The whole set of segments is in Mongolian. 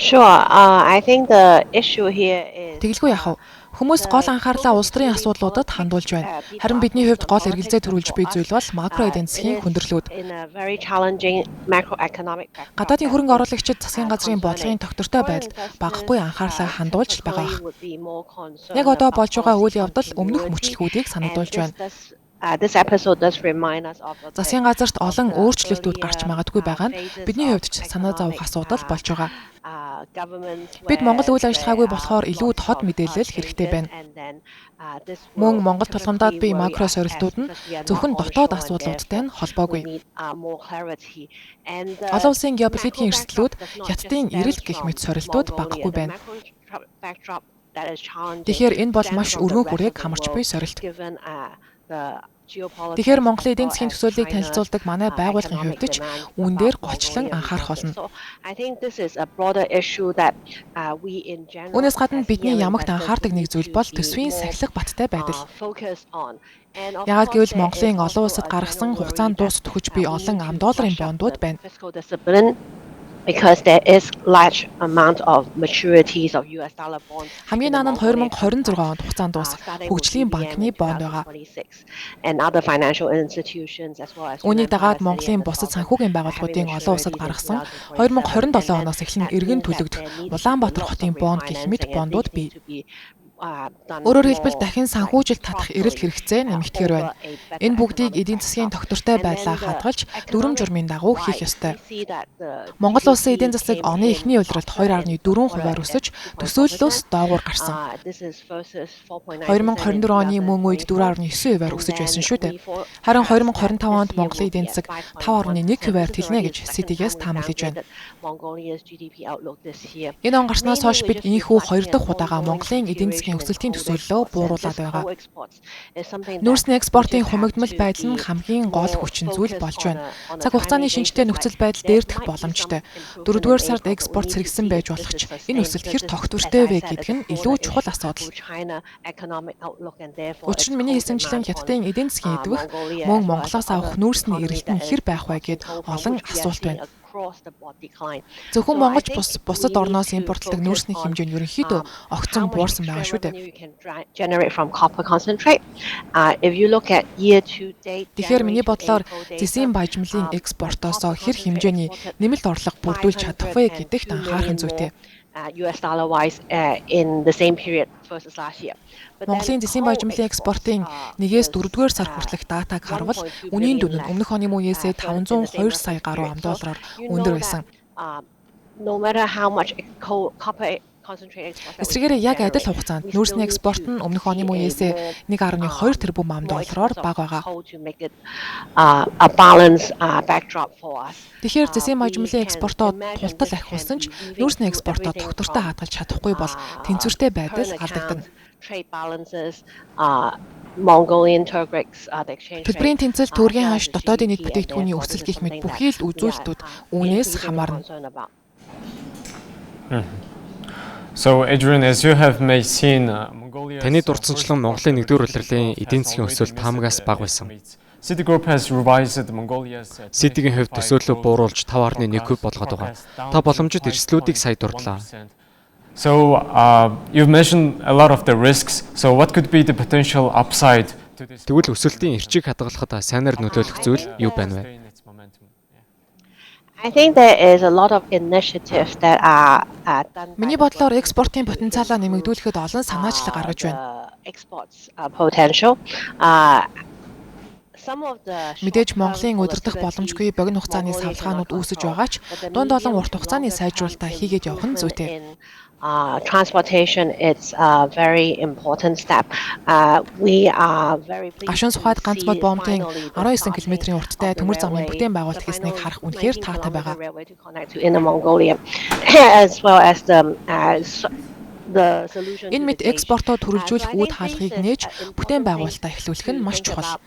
Sure. I think the issue here is Тэгэлгүй яах вэ? Хүмүүс гол анхаарлаа улс төрийн асуудлуудад хандуулж байна. Харин бидний хувьд гол эргэлзээ төрүүлж буй зүйл бол макро эдийн засгийн хүндрэлүүд. in a very challenging macroeconomic backdrop. Гадаадын хөрөнгө оруулагчид засгийн газрын бодлогын тогтвортой байдалд багахгүй анхаарлаа хандуулж байгаа бах. Яг одоо болж байгаа үйл явдал өмнөх мөчлөгүүдийг санагдуулж байна. This episode does remind us of Засгийн газарт олон өөрчлөлтүүд гарч магадгүй байгаа нь бидний хувьд ч санаа зовох асуудал болж байгаа. Бид Монгол үйл ажиллагаагүй болохоор илүү тод мэдээлэл хэрэгтэй байна. Мөн Монгол тулгамдаад бий макро сорилтууд нь зөвхөн дотоод асуудлуудтай нь холбоогүй. Олон улсын геополитикийн эрсдлүүд, хятадын эрэл гэх мэт сорилтууд багагүй байна. Тэгэхээр энэ бол маш өргөн хүрээг хамарч буй сорилт. Тэгэхээр Монголын эдийн засгийн төсөөллийг танилцуулдаг манай байгууллагын хувьд ч үүн дээр голчлон анхаарах болно. Үүнээс гадна бидний ямагт анхаардаг нэг зүйл бол төсвийн сахилах баттай байдал. Яагаад гэвэл Монголын олон улсад гаргасан хугацаанд дуусах төхөж буй олон ам долларын бондууд байна. Because there is large amount of maturities of US dollar bonds. Хамгийн наан нь 2026 онд хугацаанд дуусах хөгжлийн банкны бонд байгаа. And other financial institutions as well as Үүнийг дагаад Монголын бусад санхүүгийн байгууллагуудын олон улсад гаргасан 2027 оноос эхлэн эргэн төлөгдөх Улаанбаатар хотын бонд гэх мэт бондууд бий. Өөрөөр хэлбэл дахин санхүүжилт татах эрэлт хэрэгцээ нэмэгдэхээр байна. Энэ бүгдийг эдийн засгийн тогтвортой байдлаа хадгалж дүрм журмын дагуу хийх ёстой. Монгол улсын эдийн засаг оны эхний улиралд 2.4% өсөж төсөөллөөс доогуур гарсан. 2024 оны мөн үед 4.9% өсөж байсан шүү дээ. Харин 2025 онд Монголын эдийн засаг 5.1% тэлнэ гэж Citi-гээс таамаглаж байна. Энэ он гарснаас хойш бид ийхүү 2 дахь удаага Монголын эдийн засгийн өсөлтийн төсөөллөө бууруулад байгаа. Нүүрсний экспортын хумигдмал байдал нь хамгийн гол хүчин зүйл болж байна. Цаг хугацааны шинжтэй нөхцөл байдал дээрдэх боломжтой. 4-р сард экспорт сэргсэн байж болох ч энэ өсөлт хэр тогтвортой вэ гэдэг нь илүү чухал асуудал. Учир нь миний хэлсэнчлэн Хятадын эдийн засгийн эдвэх мөн Монголоос авах нүүрсний эрэлт нь хэр байх вэ гэд олон асуулт байна. Зөвхөн Монголч бусад орноос импортлдог нүүрсний хэмжээ нь ерөнхийдөө огцон буурсан байгаа шүү дээ. Тэгэхээр миний бодлоор зэсийн баяжмлын экспортоосоо хэр хэмжээний нэмэлт орлого бүрдүүлж чадах вэ гэдэгт анхаарах зүйтэй. US dollar wise in the same period versus last year. Монголын зэсийн баяжмлын экспортын 1-4-р сар хүртэлх датаг харвал үнийн дүн нь өмнөх оны мөнөөсөө 502 сая гаруй ам доллараар өндөр байсан. No matter how much copper concentrate export. Эсвэргээр яг адил хугацаанд нүүрсний экспорт нь өмнөх оны мөнөөсөө 1.2 тэрбум ам доллараар бага байгаа. A balance backdrop for us. Тэгэхээр зэсийн баяжмлын экспортоо тултал ахиулсан ч нүүрсний экспортоо тогтвортой хадгалж чадахгүй бол тэнцвэртэй байдал алдагдана. Trade balances Mongolian Turkics the exchange. Төлбөрийн тэнцэл төгрөгийн ханш дотоодын нийт бүтээгдэхүүний өсөлт гэх мэт бүхий л үзүүлэлтүүд үүнээс хамаарна. So Adrian, as you have may seen Mongolia. Таны дурдсанчлан Монголын 1-р улирлын эдийн засгийн өсөлт хамгаас бага байсан. Citigroup has revised Mongolia's Citi-гийн хувьд төсөөллөө бууруулж 5.1% болгоод байгаа. Та боломжит эрсдлүүдийг сая дурдлаа. So you've mentioned a lot of the risks. So what could be the potential upside to this? Тэгвэл өсөлтийн эрчийг хадгалахад сайнаар нөлөөлөх зүйл юу байна вэ? I think there is a lot of initiatives that are done. Миний бодлоор экспортын потенциалаа нэмэгдүүлэхэд олон санаачлаг гаргаж байна. Exports potential. Мэдээж Монголын удирдах боломжгүй богино хугацааны савлгаанууд үүсэж байгаа ч дунд олон урт хугацааны сайжруулалтаа хийгээд явах нь зүйтэй. Transportation it's a very important step. We are very pleased. Гашуун сухад ганц бод боомтын 19 км-ийн урттай төмөр замын бүтээн байгуулалт хийснийг харах үнэхээр таатай байгаа. In Mongolia as well as the solution. Энэ мэд экспортоо төрөлжүүлэх үүд хаалгыг нээж бүтээн байгуулалтаа эхлүүлэх нь маш чухал.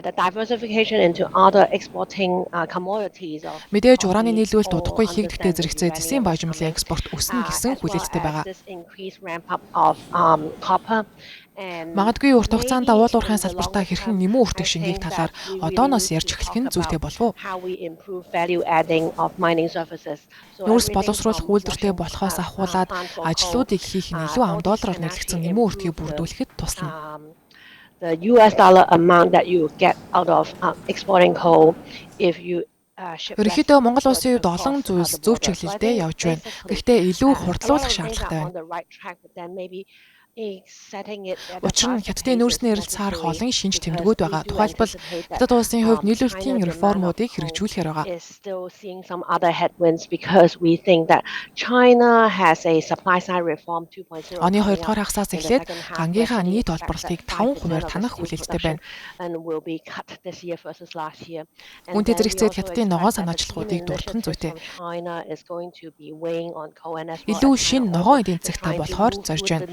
the diversification into other exporting commodities of Мэдээж ураны нийлүүлэлт удахгүй хийгдэхтэй зэрэгцээ зэсийн баажмлын экспорт өснө гэсэн хүлээлттэй байгаа. this increased ramp up of copper and Магадгүй урт хугацаанд уул уурхайн салбартаа хэрхэн нэмүү үртэх шингээх талаар одооноос ярьж эхлэх нь зүйтэй болов уу? how we improve value adding of mining services. Нүүрс боловсруулах үйлдвэртэй болохоос ахуулаад ажлуудыг хийх нь илүү ам доллараар нэрлэгдсэн нэмүү үртгийг бүрдүүлэхэд туслана. The US dollar amount that you get out of exporting coal if you ship Ерөнхийдөө Монгол улсын хувьд олон зүйлс зөв чиглэлдээ явж байна. Гэхдээ илүү хурдлуулах шаардлагатай байна. Учир нь хятадын нүүрсний эрэлт саарах олон шинж тэмдгүүд байгаа. Тухайлбал хятад улсын хувьд нийлүүлэлтийн реформуудыг хэрэгжүүлэхээр байгаа. is still seeing some other headwinds because we think that China has a supply side reform 2.0. Оны 2 дугаар хагасаас эхлээд гангийнхаа нийт олборлтыг 5%-аар танах хүлээлттэй байна. And will be cut this year versus last year. Үүнтэй зэрэгцээд хятадын ногоон санаачлагуудыг дурдах нь зүйтэй. China is going to be weighing on coal and as Илүү шин ногоон эдийн засагтай болохоор зорж байна.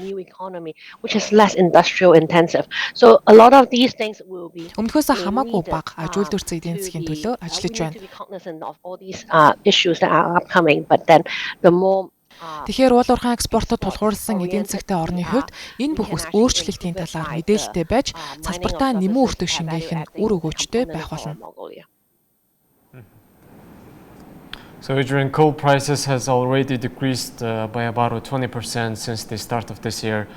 which is less industrial intensive. So a lot of these things will be Өмнөхөөс хамаагүй бага аж үйлдвэрцэн эдийн засгийн төлөө ажиллаж байна. to be cognizant of all these issues that are upcoming, but then the more Тэгэхээр уул уурхайн экспортод тулгуурласан эдийн засагтай орны хувьд энэ бүх өөрчлөлтийн талаар мэдээлэлтэй байж салбартаа нэмүү өртөг шингээх нь үр өгөөжтэй байх болно. So Adrian, coal prices has already decreased by about 20% since the start of this year.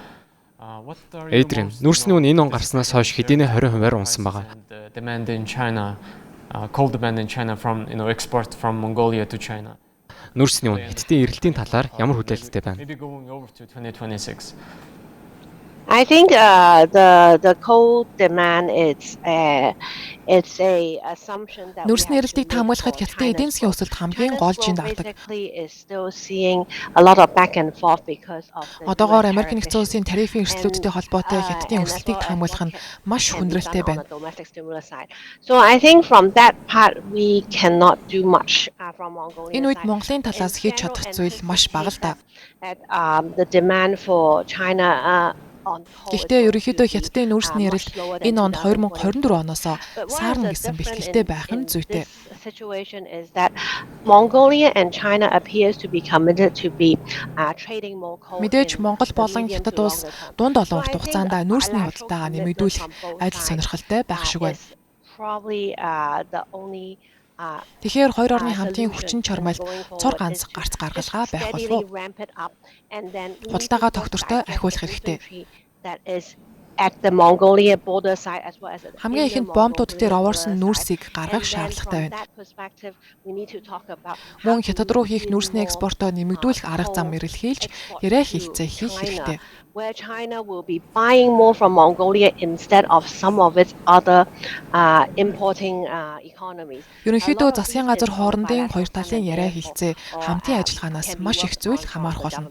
Adrian, нүүрсний үн энэ он гарснаас хойш хэдийнэ 20% унсан байгаа. Demand in China, coal demand in China from export from Mongolia to China. Нүүрсний үн хятадын эрэлтийн талаар ямар хүлээлттэй байна? Maybe going over to 2026. I think the coal demand it's a assumption that Нүүрсний эрэлтийг таамаглахад хятадын эдийн засгийн өсөлт хамгийн гол жин дагдаг. is still seeing a lot of back and forth because of Одоогоор Америк нэгдсэн улсын тарифын эрсдлүүдтэй холбоотой хятадын өсөлтийг таамаглах нь маш хүндрэлтэй байна. So I think from that part we cannot do much from Mongolia. Энэ үед Монголын талаас хийж чадах зүйл маш бага л да. The demand for China Гэхдээ ерөнхийдөө хятадын нүүрсний эрэлт энэ онд 2024 оноос саарна гэсэн бэлтгэлтэй байх нь зүйтэй. Situation is that Mongolia and China appears to be committed to be trading more coal. Мэдээж Монгол болон Хятад улс дунд олон урт хугацаанд нүүрсний худалдаагаа нэмэгдүүлэх адил сонирхолтой байх шиг байна. Probably the only Тэгэхээр хоёр орны хамтын хүчин чармайлт цор ганц гарц гаргалгаа байх болов уу? Худалдаагаа тогтвортой ахиулах хэрэгтэй. Хамгийн ихэнд бомбууд дээр овоорсон нүүрсийг гаргах шаардлагатай байна. Мөн Хятад руу хийх нүүрсний экспортоо нэмэгдүүлэх арга зам эрэлхийлж, яриа хэлцээ хийх хэрэгтэй. Where China will be buying more from Mongolia instead of some of its other importing economies. Ерөнхийдөө засгийн газар хоорондын хоёр талын яриа хэлцээ хамтын ажиллагаанаас маш их зүйл хамаарах болно.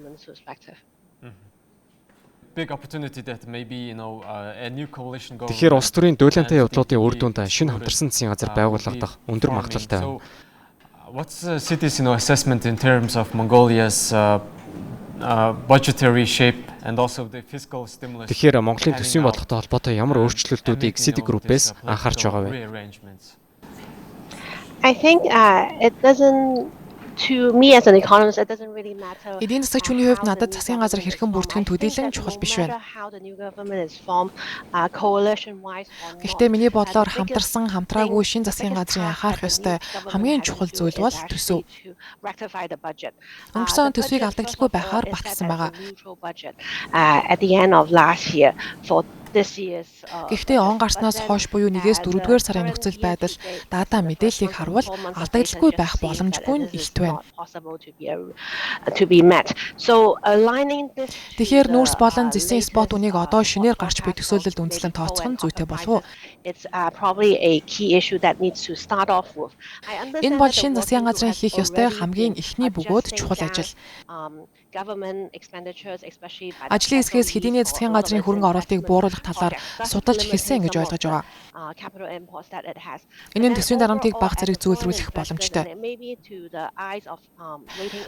Big opportunity that maybe a new coalition go. Тэгэхээр улс төрийн дуйлантай явдлуудын үр дүнд шинэ хамтарсан засгийн газар байгуулагдах өндөр магадлалтай байна. What's the city's assessment in terms of Mongolia's budgetary shape and also the fiscal stimulus? Тэгэхээр Монголын төсвийн бодлоготой холбоотой ямар өөрчлөлтүүдийг City Group-ээс анхаарч байгаа вэ? I think it doesn't to me as an economist it doesn't really matter. Эдийн засагч хүний хувьд надад засгийн газар хэрхэн бүртгэн төдийлөн чухал биш байна. Гэхдээ миний бодлоор хамтарсан хамтраагүй шин засгийн газрын анхаарах ёстой хамгийн чухал зүйл бол төсөв. Өнгөрсөн төсвийг алдагдaltaгүй байхаар баталсан байгаа. At the end of last year for this year's Гэхдээ он гарснаас хойш буюу 1-ээс 4-р сарын нөхцөл байдал дата мэдээллийг харвал алдагдaltaгүй байх боломжгүй нь илт байна. Тэгэхээр нүүрс болон зэсийн спот үнийг одоо шинээр гарч буй төсөөлөлд үндэслэн тооцох нь зүйтэй болов уу? Энэ бол шин засгийн газрын хийх ёстой хамгийн эхний бөгөөд чухал ажил. Ажлын хэсгээс хэдийний засгийн газрын хөрөнгө оруулалтыг бууруулах хангах талаар судалж эхэлсэн гэж ойлгож байгаа. Энэ нь төсвийн дарамтыг бага зэрэг зөөлрүүлэх боломжтой.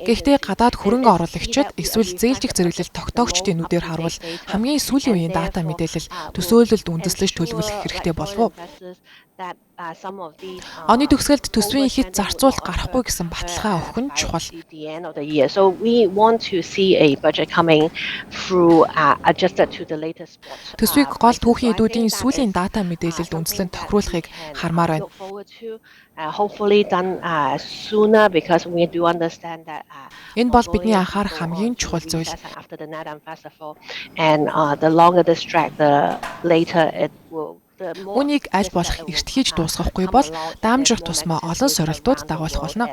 Гэхдээ гадаад хөрөнгө оруулагчид эсвэл зээлжих зэрэглэл тогтоогчдын нүдээр харвал хамгийн сүүлийн үеийн дата мэдээлэл төсөөлөлд үндэслэж төлөвлөх хэрэгтэй болов уу? Оны төгсгөлд төсвийн ихэд зарцуулах гарахгүй гэсэн баталгаа өгөх нь чухал. Төсвийг гол түүхийн эдүүдийн сүүлийн дата мэдээлэлд үндэслэн тохируулахыг хармаар байна. Энэ бол бидний анхаарах хамгийн чухал зүйл. Үнийг аль болох эрт хийж дуусгахгүй бол даамжрах тусмаа олон сорилтууд дагуулах болно.